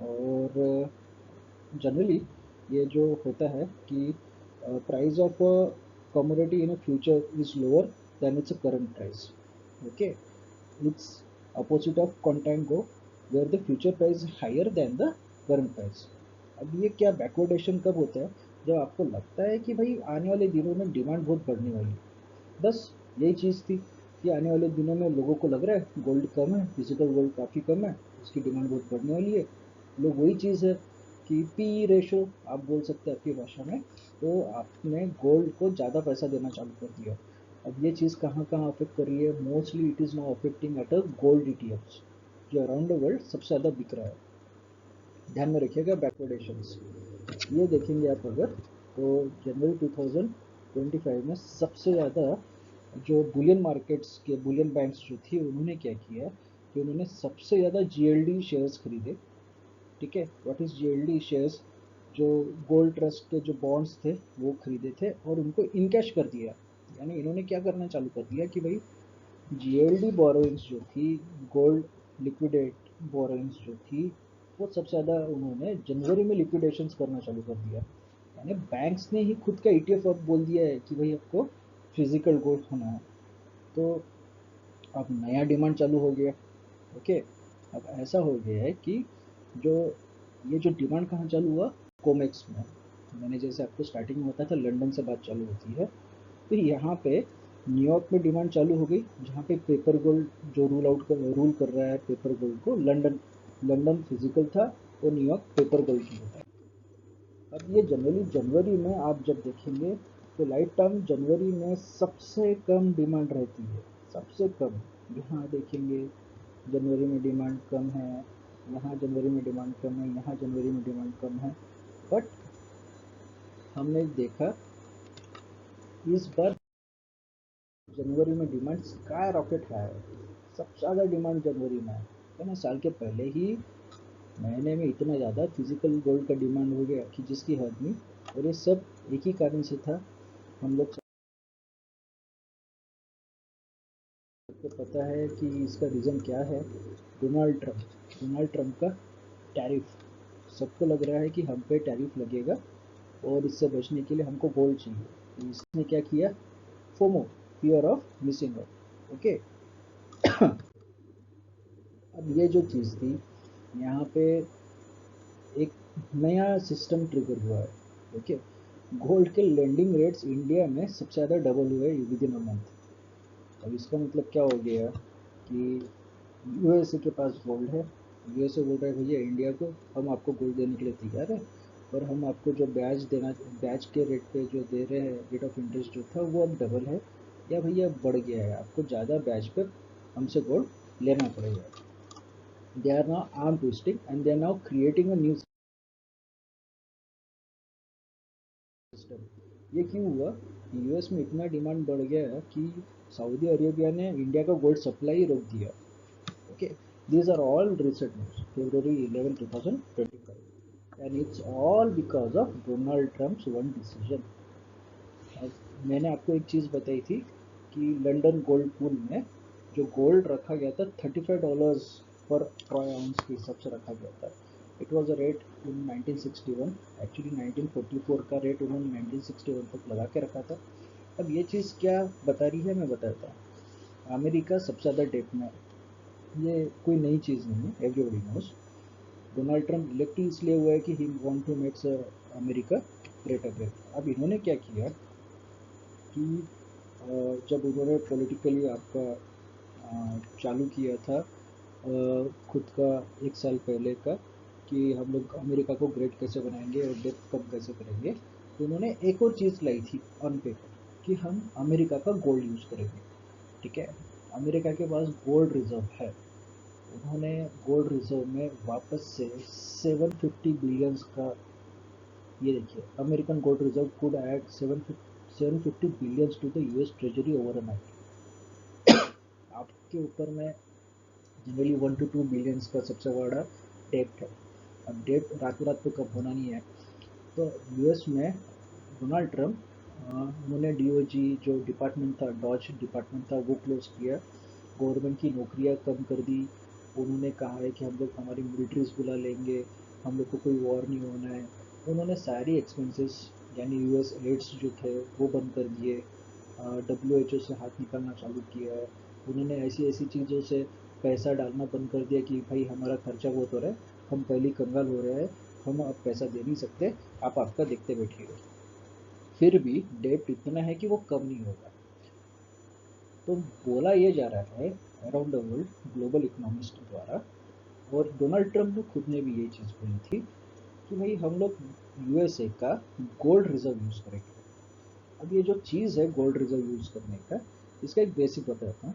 और जनरली ये जो होता है कि price of commodity in a future is lower than it's a current price. Okay, it's opposite of contango where the future price is higher than the current price। अब ये क्या बैकवर्डेशन कब होता है, जब आपको लगता है कि भाई आने वाले दिनों में डिमांड बहुत बढ़ने वाली है। बस यही चीज़ थी कि आने वाले दिनों में लोगों को लग रहा है गोल्ड कम है, फिजिकल गोल्ड काफ़ी कम है, उसकी डिमांड बहुत बढ़ने वाली है। लोग वही चीज़ है कि पी रेशो आप बोल सकते हैं आपकी भाषा में, तो आपने गोल्ड को ज़्यादा पैसा देना चालू कर दिया। अब ये चीज़ कहाँ कहाँ अफेक्ट कर रही है, mostly it is now affecting at a gold ETFs जो अराउंड द वर्ल्ड सबसे ज़्यादा बिक रहा है। ध्यान में रखिएगा बैकवर्डेशंस। ये देखेंगे आप अगर, तो जनवरी 2025 में सबसे ज़्यादा जो बुलियन मार्केट्स के बुलियन बैंक्स जो थी उन्होंने क्या किया कि उन्होंने सबसे ज़्यादा जीएलडी शेयर्स खरीदे। ठीक है, व्हाट इज़ जीएलडी शेयर्स, जो गोल्ड ट्रस्ट के जो बॉन्ड्स थे वो खरीदे थे और उनको इनकैश कर दिया। यानी इन्होंने क्या करना चालू कर दिया कि भाई जीएलडी बोरोइंग्स जो थी, गोल्ड लिक्विडेट बोरोइंग्स जो थी, वो सबसे ज़्यादा उन्होंने जनवरी में लिक्विडेशंस करना चालू कर दिया। यानी बैंक्स ने ही खुद का ईटीएफ अब बोल दिया है कि भाई आपको फिजिकल गोल्ड होना है। तो अब नया डिमांड चालू हो गया। ओके, अब ऐसा हो गया है कि जो ये जो डिमांड कहाँ चालू हुआ, कोमेक्स में। मैंने जैसे आपको स्टार्टिंग में बताया था लंदन से बात चालू होती है, तो यहाँ पे न्यूयॉर्क में डिमांड चालू हो गई जहाँ पे पेपर गोल्ड जो रूल कर रहा है पेपर गोल्ड को। लंदन लंदन फिजिकल था और न्यूयॉर्क पेपर गोल्ड की होता है। अब ये जनरली जनवरी में आप जब देखेंगे तो लाइफ टाइम जनवरी में सबसे कम डिमांड रहती है, सबसे कम। यहाँ देखेंगे जनवरी में डिमांड कम है, यहाँ जनवरी में डिमांड कम है, यहाँ जनवरी में डिमांड कम है। बट हमने देखा इस बार जनवरी में डिमांड स्काई रॉकेट है, सबसे ज़्यादा डिमांड जनवरी में है ना। साल के पहले ही महीने में इतना ज़्यादा फिजिकल गोल्ड का डिमांड हो गया कि जिसकी हद नहीं। और ये सब एक ही कारण से था, हम लोग सबको पता है कि इसका रीज़न क्या है। डोनाल्ड ट्रंप का टैरिफ। सबको लग रहा है कि हम पे टैरिफ लगेगा और इससे बचने के लिए हमको गोल्ड चाहिए। तो इसने क्या किया, FOMO, fear of missing out. Okay, अब ये जो चीज़ थी यहाँ पे एक नया सिस्टम ट्रिगर हुआ है। ओके, गोल्ड के लेंडिंग रेट्स इंडिया में सबसे ज़्यादा डबल हुए विद इन अ मंथ। अब इसका मतलब क्या हो गया कि यूएसए के पास गोल्ड है, यूएसए बोल रहा है भैया इंडिया को हम आपको गोल्ड देने के लिए तैयार है, और हम आपको जो ब्याज के रेट पे जो दे रहे हैं, रेट ऑफ इंटरेस्ट जो था वो अब डबल है या भैया बढ़ गया है, आपको ज़्यादा ब्याज पे हमसे गोल्ड लेना पड़ेगा। They are now arm twisting and they are now creating a new system. ये क्यों हुआ, यूएस में इतना डिमांड बढ़ गया कि सऊदी अरेबिया ने इंडिया का गोल्ड सप्लाई रोक दिया। Okay, these are all recent news, February 11, 2025, and it's all because of Donald Trump's one decision. अब मैंने आपको एक चीज़ बताई थी कि लंदन गोल्ड पूल में जो गोल्ड रखा गया था $35 पर ट्रॉय आउंस के हिसाब से रखा गया था। It was a rate in 1961, actually 1944 का रेट उन्होंने 1961 तक लगा के रखा था। अब ये चीज़ क्या बता रही है मैं बताता हूँ। अमेरिका सबसे ज़्यादा डेट में, ये कोई नई चीज़ नहीं है, everybody knows. Donald Trump elect इसलिए हुआ है कि he want to makes America great again. अब इन्होंने क्या किया कि जब उन्होंने पॉलिटिकली आपका चालू किया था खुद का 1 साल पहले का कि हम लोग अमेरिका को ग्रेट कैसे बनाएंगे और डेथ कम कैसे करेंगे, तो उन्होंने एक और चीज़ लाई थी ऑन पेपर कि हम अमेरिका का गोल्ड यूज़ करेंगे। ठीक है, अमेरिका के पास गोल्ड रिजर्व है। उन्होंने गोल्ड रिजर्व में वापस से 750 बिलियंस का, ये देखिए, American gold reserve could add 750 billions to the US treasury overnight. आपके ऊपर में जनरली 1 to 2 बिलियंस का सबसे बड़ा डेप्ट है। अब डेप्ट रातों रात तो कम होना नहीं है। तो यूएस में डोनाल्ड ट्रंप, उन्होंने डीओजी जो डिपार्टमेंट था, डॉज डिपार्टमेंट था, वो क्लोज किया। गवर्नमेंट की नौकरियां कम कर दी। उन्होंने कहा है कि हम लोग हमारी मिलिट्रीज बुला लेंगे, हम लोग को कोई वॉर नहीं होना है। उन्होंने सारी एक्सपेंसेस यानी यूएस एड्स जो थे वो बंद कर दिए। WHO से हाथ निकालना चालू किया है। उन्होंने ऐसी ऐसी चीज़ों से पैसा डालना बंद कर दिया कि भाई हमारा खर्चा बहुत हो रहा है, हम पहले कंगाल हो रहे हैं, हम अब पैसा दे नहीं सकते, आप आपका देखते बैठिएगा। फिर भी डेब्ट इतना है कि वो कम नहीं होगा। तो बोला ये जा रहा है around the world global economist द्वारा, और डोनाल्ड ट्रंप ने खुद ने भी ये चीज़ बोली थी कि भाई हम लोग यूएसए का गोल्ड रिजर्व यूज़ करेंगे। अब ये जो चीज़ है गोल्ड रिजर्व यूज़ करने का, इसका एक बेसिक बताता हूँ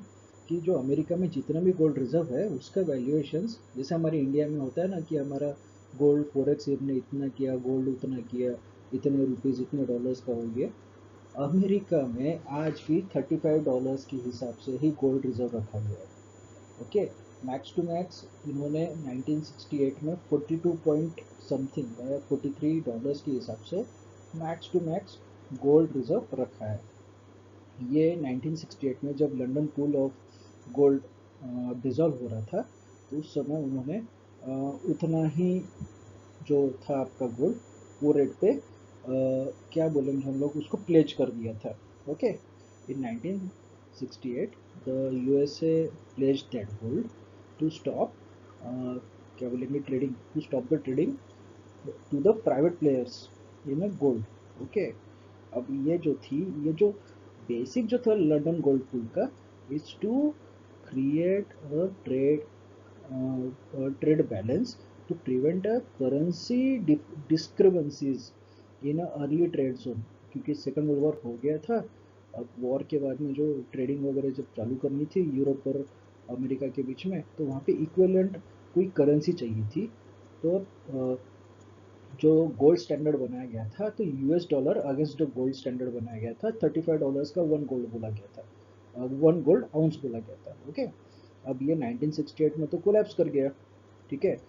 कि जो अमेरिका में जितना भी गोल्ड रिजर्व है उसका वैल्यूएशंस, जैसे हमारे इंडिया में होता है ना कि हमारा गोल्ड फॉरेक्स ने इतना किया, गोल्ड उतना किया, इतने रुपीज़ इतने डॉलर्स का हो गया। अमेरिका में आज भी $35 के हिसाब से ही गोल्ड रिजर्व रखा गया है। ओके, मैक्स टू मैक्स इन्होंने 1968 में 42 पॉइंट समथिंग या $43 के हिसाब से max to max gold reserve रखा है। ये 1968 में जब London pool of gold dissolve हो रहा था, तो उस समय उन्होंने उतना ही जो था आपका गोल्ड, वो रेट पे क्या बोलेंगे हम लोग उसको प्लेज कर दिया था। Okay, in 1968 the USA pledge that gold to stop, क्या बोलेंगे, trading, to stop the trading to the private players in a gold. Okay, अब ये जो थी, ये जो बेसिक जो था लंदन गोल्ड पूल का, is to create a trade balance to prevent a currency discrepancies in a early trade zone, क्योंकि सेकेंड वर्ल्ड वॉर हो गया था। अब वॉर के बाद में जो ट्रेडिंग वगैरह जब चालू करनी थी यूरोप और अमेरिका के बीच में, तो वहाँ पे इक्विवेलेंट कोई करेंसी चाहिए थी। तो जो गोल्ड स्टैंडर्ड बनाया गया था, तो यूएस डॉलर अगेंस्ट जो गोल्ड स्टैंडर्ड बनाया गया था, $35 का वन गोल्ड बोला गया था, वन गोल्ड आउंस बोला गया था। ओके, अब ये 1968 में तो कोलैप्स कर गया। ठीक है,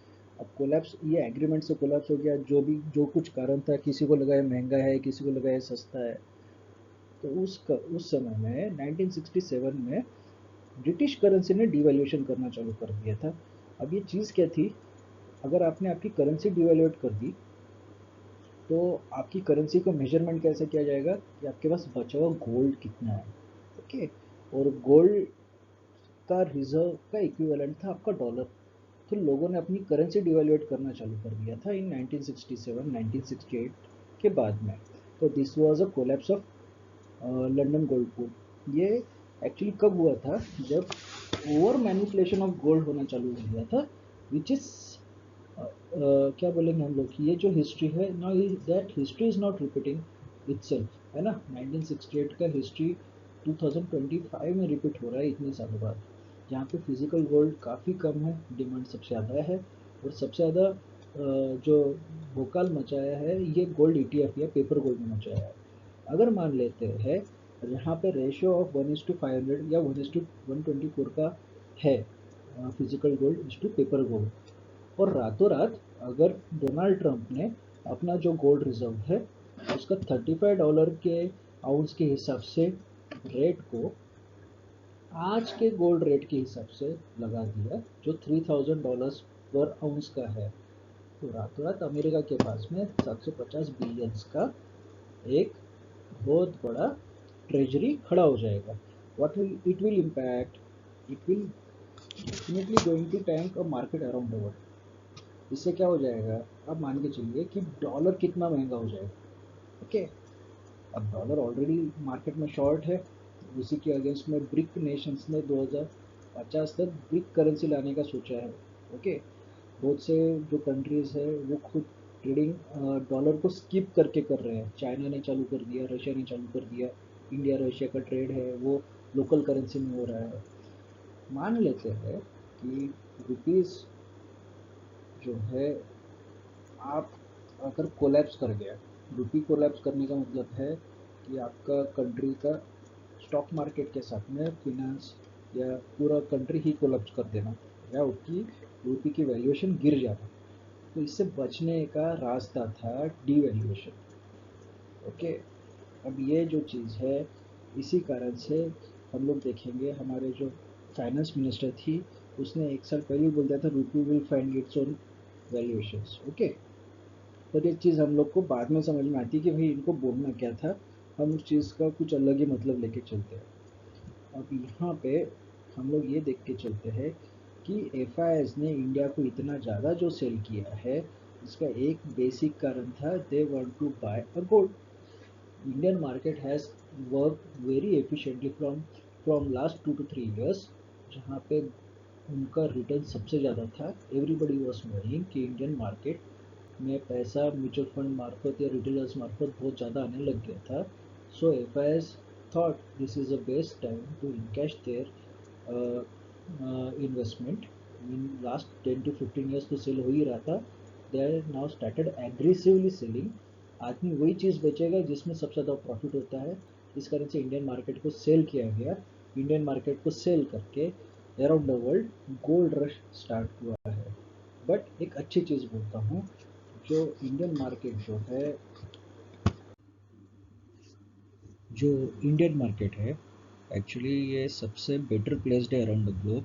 अब कोलैप्स, ये एग्रीमेंट से कोलैप्स हो गया। जो भी जो कुछ कारण था, किसी को लगा है महंगा है, किसी को लगा है सस्ता है। तो उस समय में 1967 में ब्रिटिश करेंसी ने डिवैल्यूएशन करना चालू कर दिया था। अब ये चीज़ क्या थी, अगर आपने आपकी करेंसी डिवैल्यूएट कर दी, तो आपकी करेंसी को मेजरमेंट कैसे किया जाएगा कि आपके पास बचा हुआ गोल्ड कितना है। ओके, और गोल्ड का रिजर्व का इक्विवेलेंट था आपका डॉलर। तो लोगों ने अपनी करेंसी डिवैल्यूएट करना चालू कर दिया था इन 1967 1968 के बाद में। तो this was a collapse of London gold pool. ये एक्चुअली कब हुआ था, जब ओवर मैनिपुलेशन ऑफ गोल्ड होना चालू हो गया था, विच इज क्या बोलेंगे हम लोग कि ये जो हिस्ट्री है ना, that history is not repeating itself, है ना। 1968 का हिस्ट्री 2025 में रिपीट हो रहा है इतने सालों बाद, जहाँ पे फिजिकल गोल्ड काफ़ी कम है, डिमांड सबसे ज़्यादा है। और सबसे ज़्यादा जो भोकाल मचाया है ये गोल्ड ETF या पेपर गोल्ड ने मचाया है। अगर मान लेते हैं यहाँ पे रेशियो ऑफ 1:500 या 1:124 का है physical gold is to paper gold, और रातों रात अगर डोनाल्ड ट्रंप ने अपना जो गोल्ड रिजर्व है उसका $35 के आउंस के हिसाब से रेट को आज के गोल्ड रेट के हिसाब से लगा दिया जो $3000 पर आउंस का है, तो रातों रात अमेरिका के पास में 750 बिलियंस का एक बहुत बड़ा ट्रेजरी खड़ा हो जाएगा। What will it will impact, it will definitely going to tank a market around the world. इससे क्या हो जाएगा, अब मान के चलिए कि डॉलर कितना महंगा हो जाएगा। ओके, अब डॉलर ऑलरेडी मार्केट में शॉर्ट है, उसी के अगेंस्ट में ब्रिक नेशंस ने 2050 तक ब्रिक करेंसी लाने का सोचा है। ओके, बहुत से जो कंट्रीज है वो खुद ट्रेडिंग डॉलर को स्किप करके कर रहे हैं। चाइना ने चालू कर दिया, रशिया ने चालू कर दिया, इंडिया रशिया का ट्रेड है वो लोकल करेंसी में हो रहा है। मान लेते हैं कि रुपीज़ जो है आप अगर कोलैप्स कर गया, रुपी कोलैप्स करने का मतलब है कि आपका कंट्री का स्टॉक मार्केट के साथ में फिनेंस या पूरा कंट्री ही कोलैप्स कर देना, या उसकी रुपी की वैल्यूएशन गिर जाना। तो इससे बचने का रास्ता था डीवैल्यूएशन। ओके, अब ये जो चीज़ है इसी कारण से हम लोग देखेंगे हमारे जो फाइनेंस मिनिस्टर थी उसने एक साल पहले ही बोल दिया था रूपी will find its own valuations. Okay, पर एक चीज़ हम लोग को बाद में समझ में आती है कि भाई इनको बोलना क्या था, हम उस चीज़ का कुछ अलग ही मतलब लेके चलते हैं। अब यहाँ पे हम लोग ये देख के चलते हैं कि एफ ने इंडिया को इतना ज़्यादा जो सेल किया है इसका एक बेसिक कारण था, they want to buy a gold. Indian market has work very efficiently from last 2 to 3 years, जहाँ पे उनका रिटर्न सबसे ज़्यादा था। एवरीबडी वॉज नोइंग कि इंडियन मार्केट में पैसा म्यूचुअल फंड मार्फत या रिटेलर्स मार्फत बहुत ज़्यादा आने लग गया था। So F I S thought this is a best time to encash their investment. In last 10 to 15 years तो सेल हो ही रहा था, they are now started aggressively selling. आदमी वही चीज़ बेचेगा जिसमें सबसे ज़्यादा प्रॉफिट होता है, इस कारण से इंडियन मार्केट को सेल किया गया। इंडियन मार्केट को सेल करके around the world gold rush start हुआ है। बट एक अच्छी चीज़ बोलता हूँ, जो इंडियन मार्केट जो इंडियन मार्केट है एक्चुअली ये सबसे बेटर प्लेस्ड है around the globe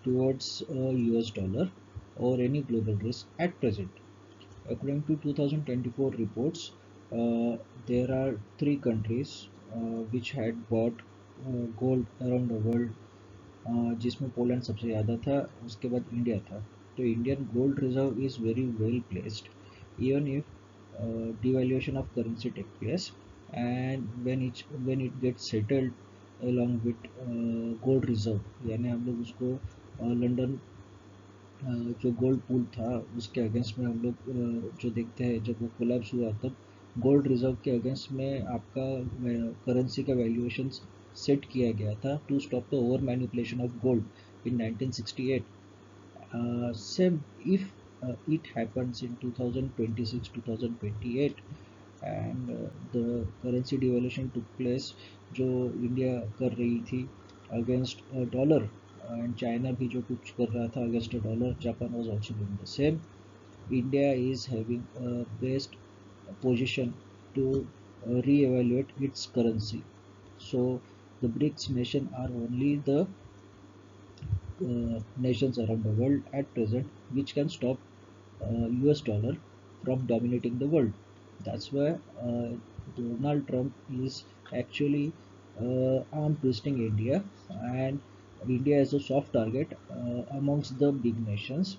towards US dollar or any global risk at present. According to 2024 reports, there are three countries which had bought gold around the world, जिसमें Poland सबसे ज़्यादा था, उसके बाद इंडिया था। तो Indian gold reserve is very well placed even if devaluation of currency take place, and when it gets settled along with gold reserve, यानी हम लोग उसको लंदन जो गोल्ड पूल था उसके अगेंस्ट में हम लोग जो देखते हैं जब वो कोलैप्स हुआ तब गोल्ड रिजर्व के अगेंस्ट में आपका करेंसी का वैल्यूएशन सेट किया गया था to stop the over manipulation of gold in 1968। Same if it happens in 2026 2028 and the currency devaluation took place जो इंडिया कर रही थी अगेंस्ट डॉलर, एंड चाइना भी जो कुछ कर रहा था against dollar, Japan was also doing the same. India is having best position to re-evaluate its currency. So the BRICS nation are only the nations around the world at present which can stop US dollar from dominating the world. That's why Donald Trump is actually arm twisting India, and India is a soft target amongst the big nations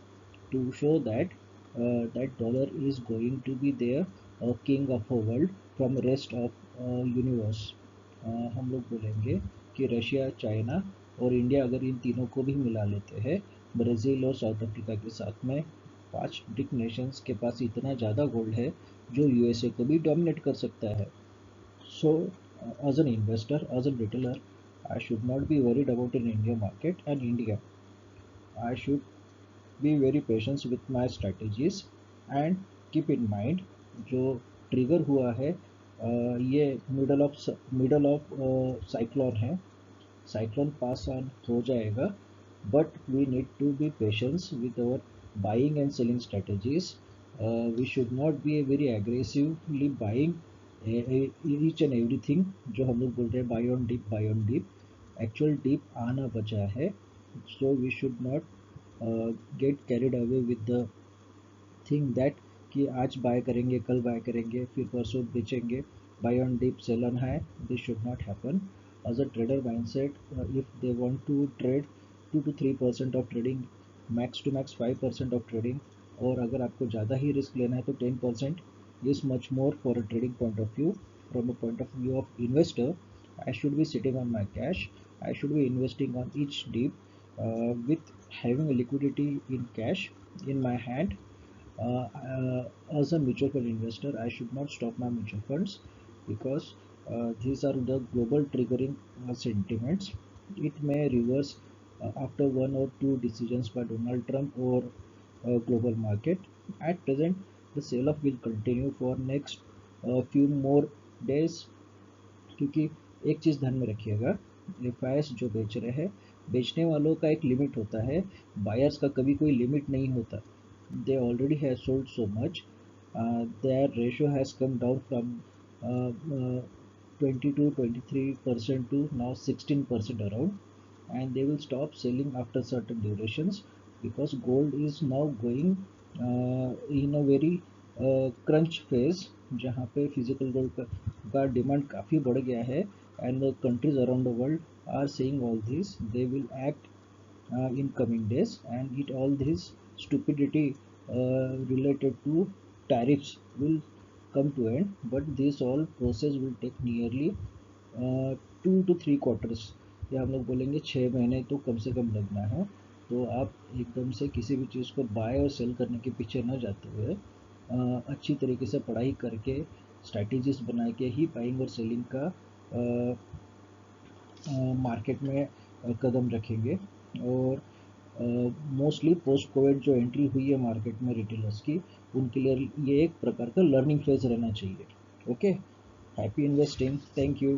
to show that that dollar is going to be their king of a world from rest of universe। हम लोग बोलेंगे कि Russia, China और India अगर इन तीनों को भी मिला लेते हैं ब्राज़ील और साउथ अफ्रीका के साथ में, 5 ब्रिक नेशंस के पास इतना ज़्यादा गोल्ड है जो यूएसए को भी डोमिनेट कर सकता है। So as an investor, as an retailer, I should not be worried about in India market and India. I should be very patient with my strategies and keep in mind जो trigger हुआ है ये middle of cyclone है, cyclone pass on हो जाएगा, but we need to be patience with our buying and selling strategies. We should not be very aggressively buying each and everything, जो हम लोग बोल रहे हैं buy on dip buy on dip. Actual dip आना बचा है, so we should not get carried away with the think that कि आज बाय करेंगे, कल बाय करेंगे, फिर परसों बेचेंगे, buy on dip sell on high. This should not happen. As a trader mindset, if they want to trade 2 to 3% of trading, max to max 5% of trading, और अगर आपको ज़्यादा ही रिस्क लेना है तो 10% is much more for a trading point of view. From a point of view of investor, I should be sitting on my cash, I should be investing on each dip with having a liquidity in cash in my hand. As a mutual fund investor, I should not stop my mutual funds because these are the global triggering sentiments. It may reverse after one or two decisions by Donald Trump or global market. At present, the sell-off will continue for next few more days, क्योंकि एक चीज़ ध्यान में रखिएगा, F जो बेच रहे हैं, बेचने वालों का एक लिमिट होता है, बायर्स का कभी कोई लिमिट नहीं होता. They already have sold so much. Their ratio has come down from 20 to 23% to now 16% around, and they will stop selling after certain durations because gold is now going in a very crunch phase, जहाँ पे physical gold का demand काफ़ी बढ़ गया है. And countries around the world are saying all this, they will act in coming days, and it all this stupidity related to tariffs will come to end, but this all process will take nearly 2 to 3 quarters, या हम लोग बोलेंगे 6 महीने तो कम से कम लगना है. तो आप एकदम से किसी भी चीज़ को बाय और सेल करने के पीछे न जाते हुए अच्छी तरीके से पढ़ाई करके स्ट्रैटेजीज बना के ही बाइंग और सेलिंग का मार्केट में कदम रखेंगे. और मोस्टली पोस्ट कोविड जो एंट्री हुई है मार्केट में रिटेलर्स की, उनके लिए ये एक प्रकार का लर्निंग फेज रहना चाहिए. Okay, happy investing, thank you.